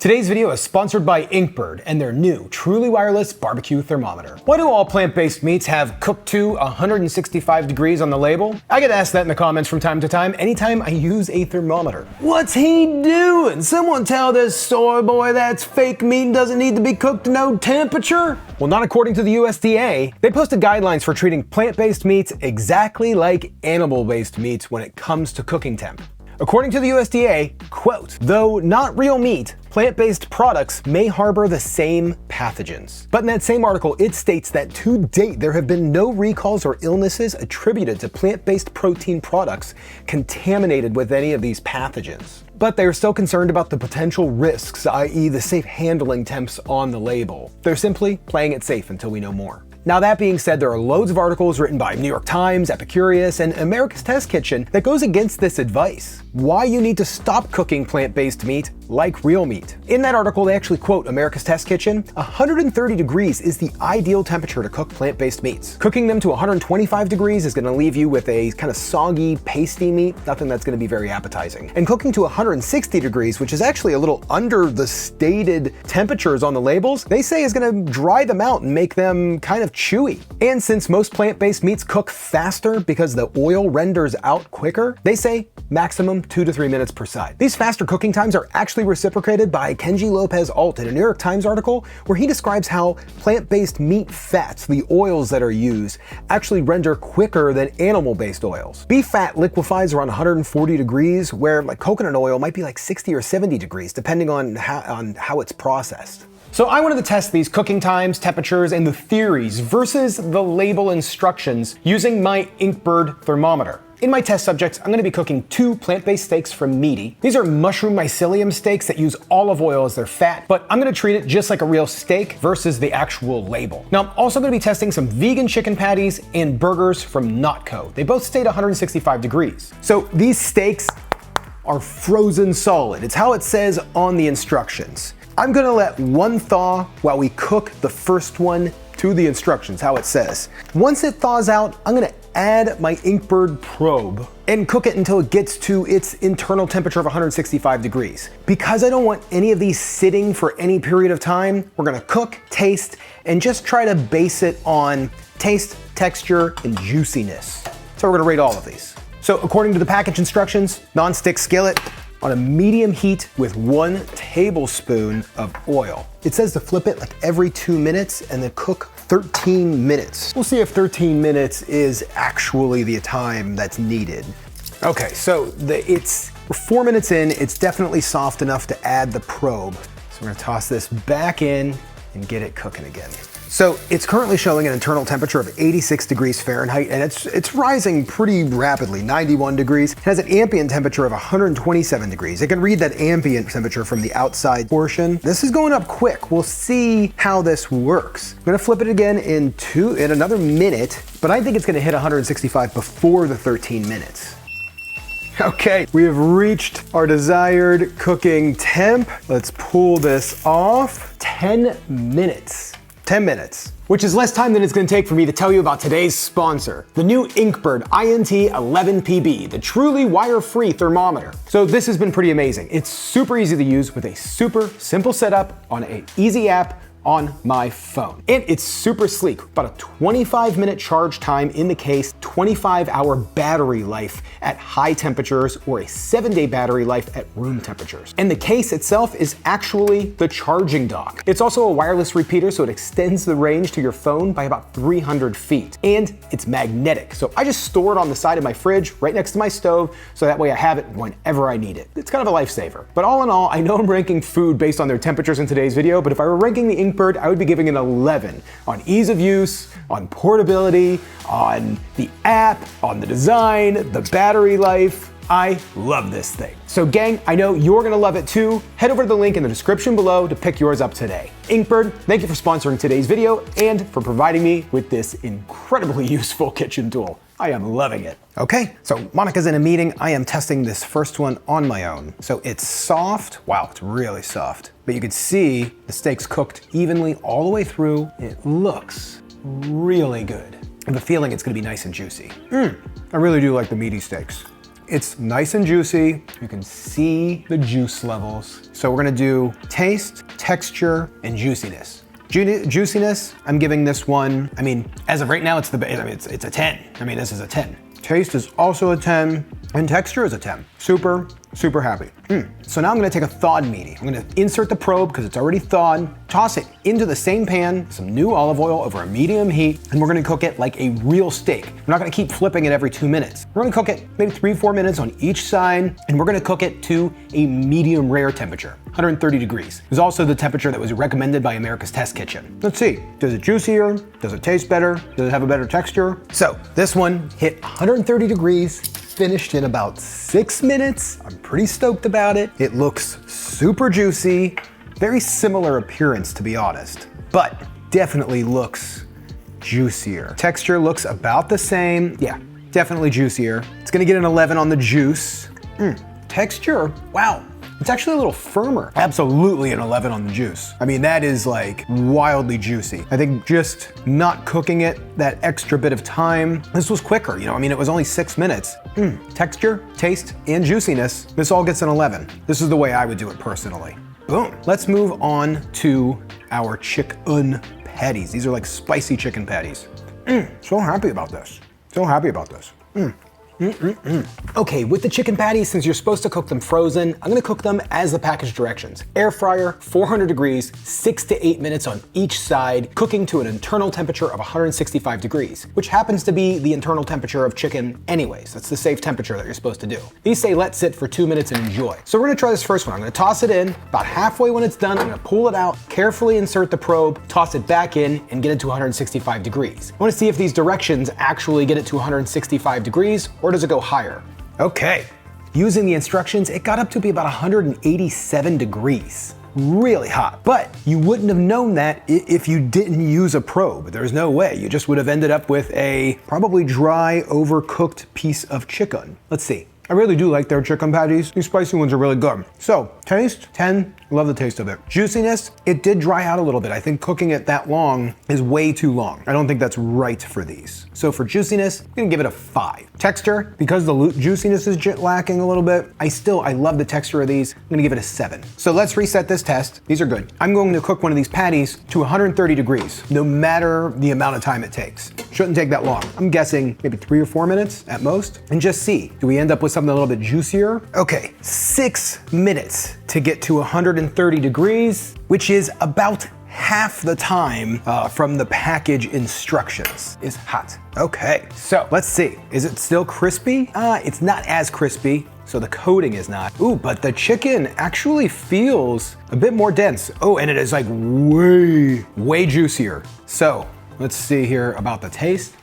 Today's video is sponsored by Inkbird and their new truly wireless barbecue thermometer. Why do all plant-based meats have cooked to 165 degrees on the label? I get asked that in the comments from time to time anytime I use a thermometer. What's he doing? Someone tell this soy boy that's fake meat and doesn't need to be cooked to no temperature? Well, not according to the USDA. They posted guidelines for treating plant-based meats exactly like animal-based meats when it comes to cooking temp. According to the USDA, quote, though not real meat, plant-based products may harbor the same pathogens. But in that same article, it states that to date, there have been no recalls or illnesses attributed to plant-based protein products contaminated with any of these pathogens. But they're still concerned about the potential risks, i.e. the safe handling temps on the label. They're simply playing it safe until we know more. Now that being said, there are loads of articles written by New York Times, Epicurious, and America's Test Kitchen that goes against this advice. Why you need to stop cooking plant-based meat like real meat. In that article, they actually quote America's Test Kitchen, 130 degrees is the ideal temperature to cook plant-based meats. Cooking them to 125 degrees is gonna leave you with a kind of soggy, pasty meat, nothing that's gonna be very appetizing. And cooking to 160 degrees, which is actually a little under the stated temperatures on the labels, they say is gonna dry them out and make them kind of chewy. And since most plant-based meats cook faster because the oil renders out quicker, they say maximum 2 to 3 minutes per side. These faster cooking times are actually reciprocated by Kenji Lopez Alt in a New York Times article where he describes how plant-based meat fats, the oils that are used, actually render quicker than animal-based oils. Beef fat liquefies around 140 degrees, where like coconut oil might be like 60 or 70 degrees, depending on how it's processed. So I wanted to test these cooking times, temperatures, and the theories versus the label instructions using my Inkbird thermometer. In my test subjects, I'm gonna be cooking 2 plant-based steaks from Meaty. These are mushroom mycelium steaks that use olive oil as their fat, but I'm gonna treat it just like a real steak versus the actual label. Now, I'm also gonna be testing some vegan chicken patties and burgers from Notco. They both stayed 165 degrees. So these steaks are frozen solid. It's how it says on the instructions. I'm gonna let one thaw while we cook the first one to the instructions, how it says. Once it thaws out, I'm gonna add my Inkbird probe and cook it until it gets to its internal temperature of 165 degrees. Because I don't want any of these sitting for any period of time, we're gonna cook, taste, and just try to base it on taste, texture, and juiciness. So we're gonna rate all of these. So according to the package instructions, non-stick skillet, on a medium heat with 1 tablespoon of oil. It says to flip it like every 2 minutes and then cook 13 minutes. We'll see if 13 minutes is actually the time that's needed. Okay, so we're 4 minutes in, it's definitely soft enough to add the probe. So we're gonna toss this back in and get it cooking again. So it's currently showing an internal temperature of 86 degrees Fahrenheit, and it's rising pretty rapidly, 91 degrees. It has an ambient temperature of 127 degrees. It can read that ambient temperature from the outside portion. This is going up quick. We'll see how this works. I'm gonna flip it again in another minute, but I think it's gonna hit 165 before the 13 minutes. Okay, we have reached our desired cooking temp. Let's pull this off. 10 minutes. 10 minutes, which is less time than it's gonna take for me to tell you about today's sponsor, the new Inkbird INT-11P-B, the truly wire-free thermometer. So this has been pretty amazing. It's super easy to use with a super simple setup on an easy app on my phone. And it's super sleek, about a 25-minute charge time in the case, 25-hour battery life at high temperatures, or a 7-day battery life at room temperatures. And the case itself is actually the charging dock. It's also a wireless repeater, so it extends the range to your phone by about 300 feet. And it's magnetic, so I just store it on the side of my fridge right next to my stove, so that way I have it whenever I need it. It's kind of a lifesaver. But all in all, I know I'm ranking food based on their temperatures in today's video, but if I were ranking the Inkbird, I would be giving it 11 on ease of use, on portability, on the app, on the design, the battery life. I love this thing. So gang, I know you're gonna love it too. Head over to the link in the description below to pick yours up today. Inkbird, thank you for sponsoring today's video and for providing me with this incredibly useful kitchen tool. I am loving it. Okay, so Monica's in a meeting. I am testing this first one on my own. So it's soft. Wow, it's really soft. But you can see the steak's cooked evenly all the way through. It looks really good. I have a feeling it's gonna be nice and juicy. I really do like the meaty steaks. It's nice and juicy. You can see the juice levels. So we're gonna do taste, texture, and juiciness. Juiciness, I'm giving this one, I mean, as of right now, it's a 10. I mean, this is a 10. Taste is also a 10, and texture is a 10. Super, super happy. So now I'm gonna take a thawed meaty. I'm gonna insert the probe because it's already thawed, toss it into the same pan, some new olive oil over a medium heat, and we're gonna cook it like a real steak. We're not gonna keep flipping it every 2 minutes. We're gonna cook it maybe 3-4 minutes on each side, and we're gonna cook it to a medium rare temperature, 130 degrees. It was also the temperature that was recommended by America's Test Kitchen. Let's see, does it juicier? Does it taste better? Does it have a better texture? So this one hit 130 degrees, finished in about 6 minutes. I'm pretty stoked about it. It looks super juicy, very similar appearance to be honest, but definitely looks juicier. Texture looks about the same. Yeah, definitely juicier. It's gonna get an 11 on the juice. Texture, wow. It's actually a little firmer. Absolutely an 11 on the juice. I mean, that is like wildly juicy. I think just not cooking it that extra bit of time, this was quicker, you know, I mean, it was only 6 minutes. Texture, taste, and juiciness, this all gets an 11. This is the way I would do it personally. Boom. Let's move on to our chicken patties. These are like spicy chicken patties. So happy about this. So happy about this. Okay, with the chicken patties, since you're supposed to cook them frozen, I'm gonna cook them as the package directions. Air fryer, 400 degrees, 6 to 8 minutes on each side, cooking to an internal temperature of 165 degrees, which happens to be the internal temperature of chicken anyways. That's the safe temperature that you're supposed to do. These say let sit for 2 minutes and enjoy. So we're gonna try this first one. I'm gonna toss it in. About halfway when it's done, I'm gonna pull it out, carefully insert the probe, toss it back in, and get it to 165 degrees. I wanna see if these directions actually get it to 165 degrees, or does it go higher? Okay, using the instructions, it got up to be about 187 degrees. Really hot, but you wouldn't have known that if you didn't use a probe. There's no way. You just would have ended up with a probably dry, overcooked piece of chicken. Let's see. I really do like their chicken patties. These spicy ones are really good. So, taste, 10, love the taste of it. Juiciness, it did dry out a little bit. I think cooking it that long is way too long. I don't think that's right for these. So for juiciness, I'm gonna give it a 5. Texture, because the juiciness is lacking a little bit, I love the texture of these. I'm gonna give it a 7. So let's reset this test. These are good. I'm going to cook one of these patties to 130 degrees, no matter the amount of time it takes. Shouldn't take that long. I'm guessing maybe 3 or 4 minutes at most, and just see, do we end up with something a little bit juicier? Okay, 6 minutes to get to 130 degrees, which is about half the time from the package instructions. Is hot. Okay, so let's see. Is it still crispy? It's not as crispy, so the coating is not. Ooh, but the chicken actually feels a bit more dense. Oh, and it is like way juicier. So let's see here about the taste.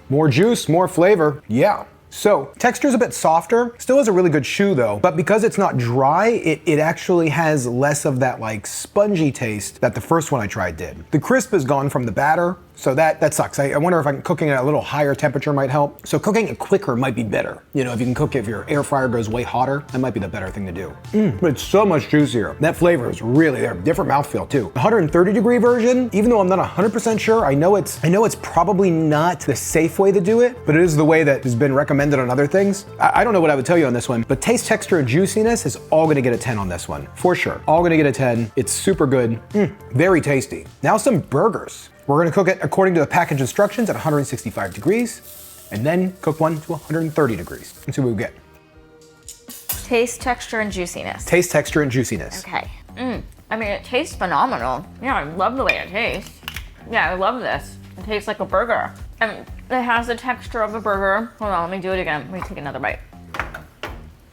More juice, more flavor. Yeah. So texture's a bit softer, still has a really good chew though, but because it's not dry, it actually has less of that like spongy taste that the first one I tried did. The crisp is gone from the batter, so that sucks. I wonder if cooking at a little higher temperature might help. So cooking it quicker might be better. You know, if you can cook it, if your air fryer goes way hotter, that might be the better thing to do. But it's so much juicier. That flavor is really there. Different mouthfeel too. The 130 degree version, even though I'm not 100% sure, I know it's probably not the safe way to do it, but it is the way that has been recommended on other things. I don't know what I would tell you on this one, but taste, texture, and juiciness is all gonna get a 10 on this one, for sure. All gonna get a 10. It's super good. Very tasty. Now some burgers. We're gonna cook it according to the package instructions at 165 degrees, and then cook one to 130 degrees. Let's see what we get. Taste, texture, and juiciness. Taste, texture, and juiciness. Okay. I mean, it tastes phenomenal. Yeah, I love the way it tastes. Yeah, I love this. It tastes like a burger. And it has the texture of a burger. Hold on, let me do it again. Let me take another bite.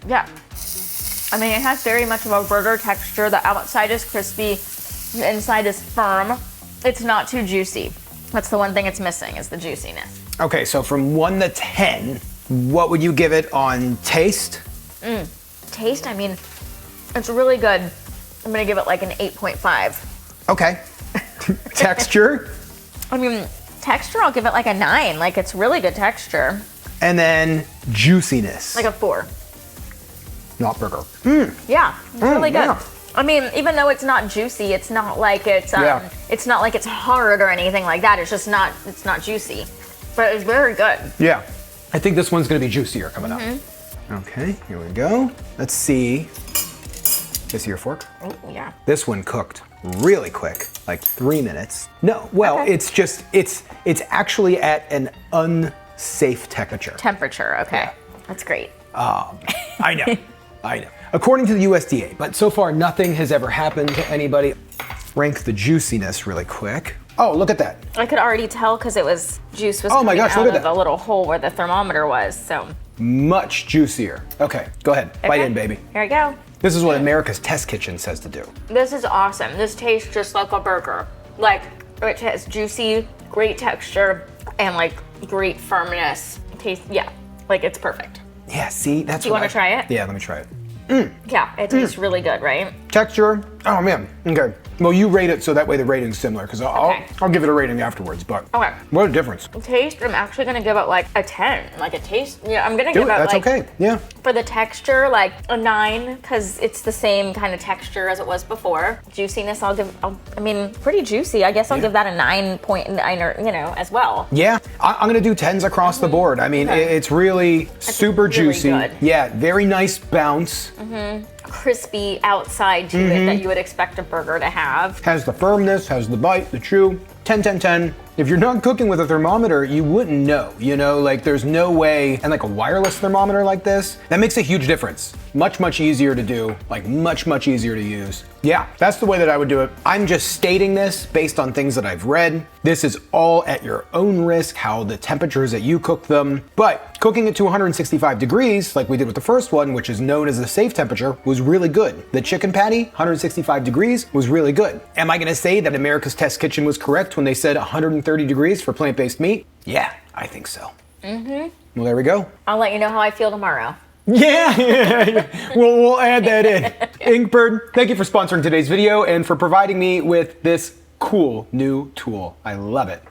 Yeah. I mean, it has very much of a burger texture. The outside is crispy, the inside is firm. It's not too juicy. That's the one thing it's missing, is the juiciness. Okay, so from 1 to 10, what would you give it on taste? Taste, I mean, it's really good. I'm gonna give it like an 8.5. Okay. Texture? I mean, texture, I'll give it like a 9. Like, it's really good texture. And then juiciness. Like a 4. Not burger. Yeah, it's really good. Yeah. I mean, even though it's not juicy, it's not like it's not like it's hard or anything like that. It's just not, it's not juicy, but it's very good. Yeah, I think this one's gonna be juicier coming up. Okay, here we go. Let's see. Can I see your fork? Oh, yeah. This one cooked really quick, like 3 minutes. No, well, Okay. it's just, it's actually at an unsafe temperature. Temperature, okay. Yeah. That's great. I know, I know. According to the USDA, but so far nothing has ever happened to anybody. Rank the juiciness really quick. Oh, look at that. I could already tell because juice was Oh my coming gosh, out look at of that. the little hole where the thermometer was, so. Much juicier. Okay, go ahead, bite Okay. in, baby. Here I go. This is what America's Test Kitchen says to do. This is awesome. This tastes just like a burger. Like, it has juicy, great texture, and like great firmness. Taste, yeah, like it's perfect. Yeah, see, that's Do you what want to try it? Yeah, let me try it. Yeah, it tastes really good, right? Texture, oh man, okay. Well, you rate it so that way the rating's similar, because Okay. I'll give it a rating afterwards, but Okay. what a difference. Taste, I'm actually gonna give it like a 10. Like a taste, yeah, I'm gonna Do give it, it that's like, okay, yeah. for the texture, like a 9, because it's the same kind of texture as it was before. Juiciness, I mean, pretty juicy. I guess I'll give that a 9.9 or, as well. Yeah, I'm gonna do 10s across the board. I mean, Okay. it's really super really juicy. good. Yeah, very nice bounce. Crispy outside to it that you would expect a burger to have. Has the firmness, has the bite, the chew. 10, 10, 10. If you're not cooking with a thermometer, you wouldn't know, like there's no way, and like a wireless thermometer like this, that makes a huge difference. Much, much easier to do, like much, much easier to use. Yeah, that's the way that I would do it. I'm just stating this based on things that I've read. This is all at your own risk, how the temperatures that you cook them. But cooking it to 165 degrees, like we did with the first one, which is known as a safe temperature, was really good. The chicken patty, 165 degrees, was really good. Am I gonna say that America's Test Kitchen was correct when they said 130 degrees for plant-based meat? Yeah, I think so. Well, there we go. I'll let you know how I feel tomorrow. Yeah, we'll add that in. Inkbird, thank you for sponsoring today's video and for providing me with this cool new tool. I love it.